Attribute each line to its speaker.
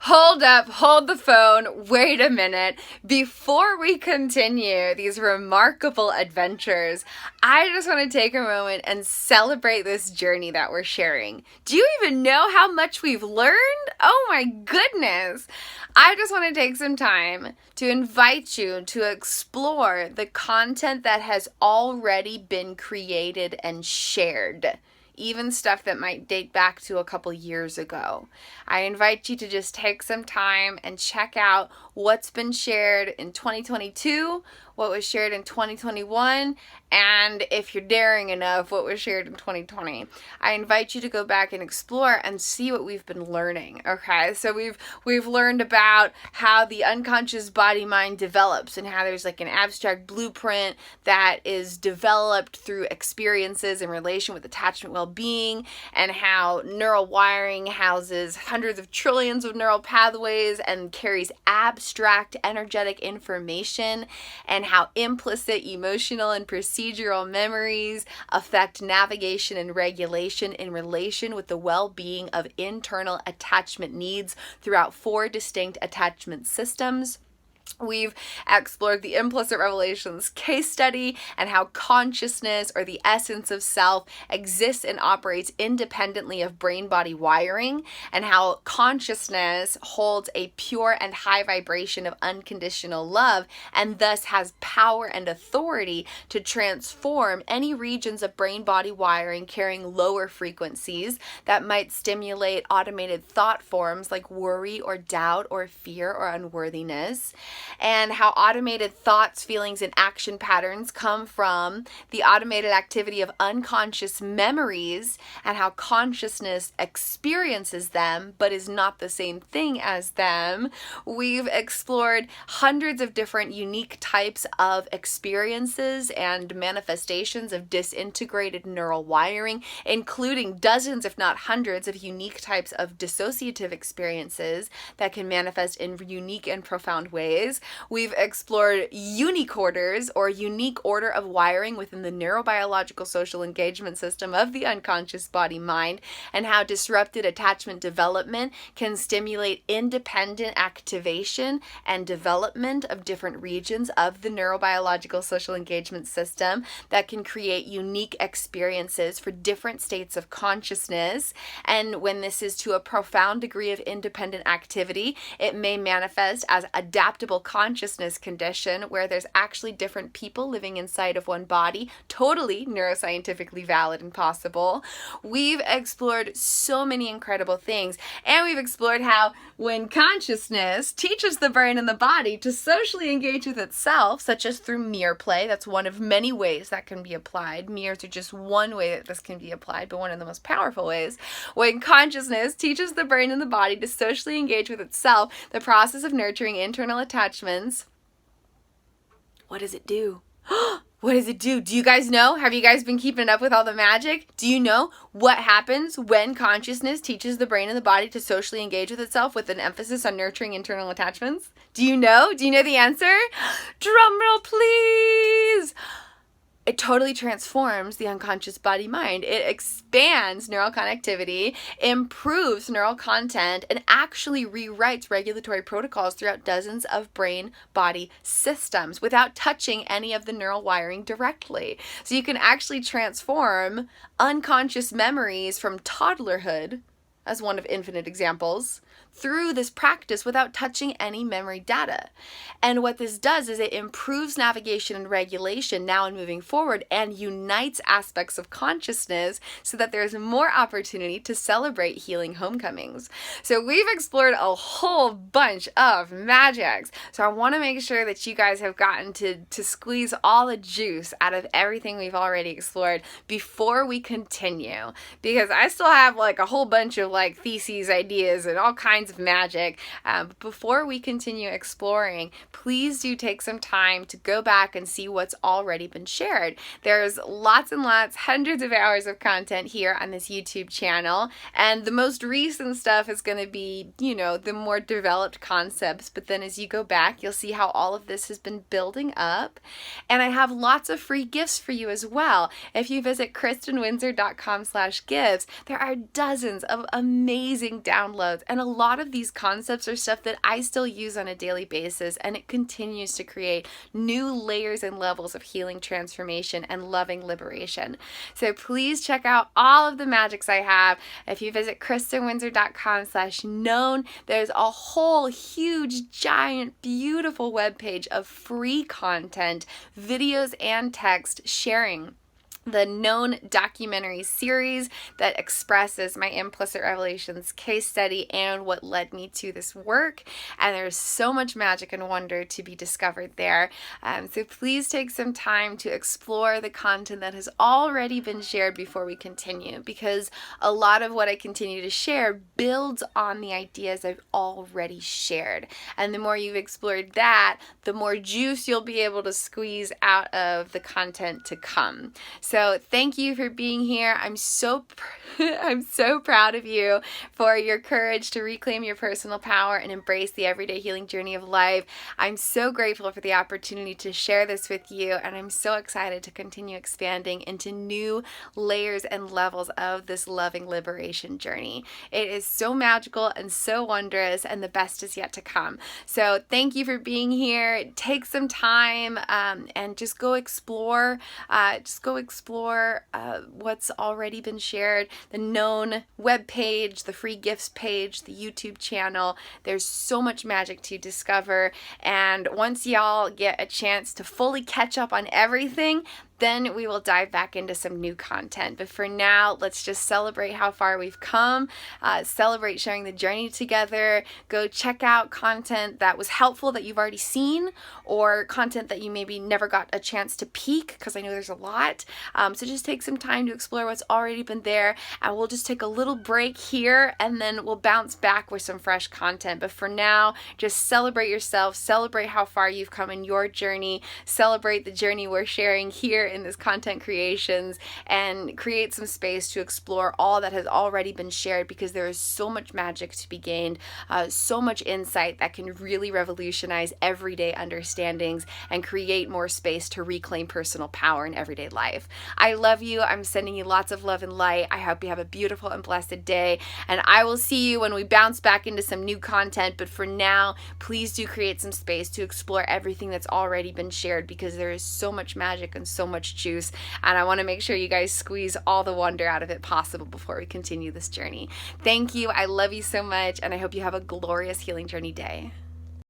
Speaker 1: Hold up, hold the phone, wait a minute. Before we continue these remarkable adventures, I just want to take a moment and celebrate this journey that we're sharing. Do you even know how much we've learned? Oh my goodness. I just want to take some time to invite you to explore the content that has already been created and shared. Even stuff that might date back to a couple years ago. I invite you to just take some time and check out what's been shared in 2022, what was shared in 2021, and if you're daring enough, what was shared in 2020. I invite you to go back and explore and see what we've been learning, okay? So we've learned about how the unconscious body-mind develops and how there's like an abstract blueprint that is developed through experiences in relation with attachment well-being, and how neural wiring houses hundreds of trillions of neural pathways and carries abstract energetic information, and how implicit emotional and procedural memories affect navigation and regulation in relation with the well-being of internal attachment needs throughout 4 distinct attachment systems. We've explored the implicit revelations case study and how consciousness, or the essence of self, exists and operates independently of brain-body wiring, and how consciousness holds a pure and high vibration of unconditional love and thus has power and authority to transform any regions of brain-body wiring carrying lower frequencies that might stimulate automated thought forms like worry or doubt or fear or unworthiness. And how automated thoughts, feelings, and action patterns come from the automated activity of unconscious memories, and how consciousness experiences them but is not the same thing as them. We've explored hundreds of different unique types of experiences and manifestations of disintegrated neural wiring, including dozens, if not hundreds, of unique types of dissociative experiences that can manifest in unique and profound ways. We've explored unicorders, or unique order of wiring within the neurobiological social engagement system of the unconscious body-mind, and how disrupted attachment development can stimulate independent activation and development of different regions of the neurobiological social engagement system that can create unique experiences for different states of consciousness. And when this is to a profound degree of independent activity, it may manifest as adaptable consciousness condition, where there's actually different people living inside of one body, totally neuroscientifically valid and possible. We've explored so many incredible things, and we've explored how when consciousness teaches the brain and the body to socially engage with itself, such as through mirror play, that's one of many ways that can be applied. Mirrors are just one way that this can be applied, but one of the most powerful ways. When consciousness teaches the brain and the body to socially engage with itself, the process of nurturing internal attachments, what does it do? What does it do? Do you guys know? Have you guys been keeping up with all the magic? Do you know what happens when consciousness teaches the brain and the body to socially engage with itself with an emphasis on nurturing internal attachments? Do you know? Do you know the answer? Drum roll, please! It totally transforms the unconscious body-mind. It expands neural connectivity, improves neural content, and actually rewrites regulatory protocols throughout dozens of brain-body systems without touching any of the neural wiring directly. So you can actually transform unconscious memories from toddlerhood, as one of infinite examples, through this practice without touching any memory data. And what this does is it improves navigation and regulation now and moving forward, and unites aspects of consciousness so that there's more opportunity to celebrate healing homecomings. So we've explored a whole bunch of MagicKs. So I want to make sure that you guys have gotten to squeeze all the juice out of everything we've already explored before we continue, because I still have like a whole bunch of like theses, ideas, and all kinds of magic. Before we continue exploring, please do take some time to go back and see what's already been shared. There's lots and lots, hundreds of hours of content here on this YouTube channel, and the most recent stuff is going to be, the more developed concepts, but then as you go back, you'll see how all of this has been building up. And I have lots of free gifts for you as well. If you visit KristinWindsor.com/gifts, there are dozens of amazing downloads and a lot lot of these concepts are stuff that I still use on a daily basis, and it continues to create new layers and levels of healing, transformation, and loving liberation. So please check out all of the magics I have. If you visit KristinWindsor.com/known, there's a whole huge, giant, beautiful webpage of free content, videos, and text sharing the Known documentary series that expresses my implicit revelations case study and what led me to this work. And there's so much magic and wonder to be discovered there. So please take some time to explore the content that has already been shared before we continue, because a lot of what I continue to share builds on the ideas I've already shared. And the more you've explored that, the more juice you'll be able to squeeze out of the content to come. So thank you for being here. I'm so proud of you for your courage to reclaim your personal power and embrace the everyday healing journey of life. I'm so grateful for the opportunity to share this with you, and I'm so excited to continue expanding into new layers and levels of this loving liberation journey. It is so magical and so wondrous, and the best is yet to come. So thank you for being here. Take some time and just go explore. What's already been shared, the Known webpage, the free gifts page, the YouTube channel. There's so much magic to discover, and once y'all get a chance to fully catch up on everything, then we will dive back into some new content. But for now, let's just celebrate how far we've come, celebrate sharing the journey together. Go check out content that was helpful that you've already seen, or content that you maybe never got a chance to peek, because I know there's a lot. So just take some time to explore what's already been there, and we'll just take a little break here, and then we'll bounce back with some fresh content. But for now, just celebrate yourself, celebrate how far you've come in your journey, celebrate the journey we're sharing here in this content creations, and create some space to explore all that has already been shared, because there is so much magic to be gained, so much insight that can really revolutionize everyday understandings and create more space to reclaim personal power in everyday life. I love you. I'm sending you lots of love and light. I hope you have a beautiful and blessed day, and I will see you when we bounce back into some new content. But for now, please do create some space to explore everything that's already been shared, because there is so much magic and so much juice, and I want to make sure you guys squeeze all the wonder out of it possible before we continue this journey. Thank you. I love you so much, and I hope you have a glorious healing journey day.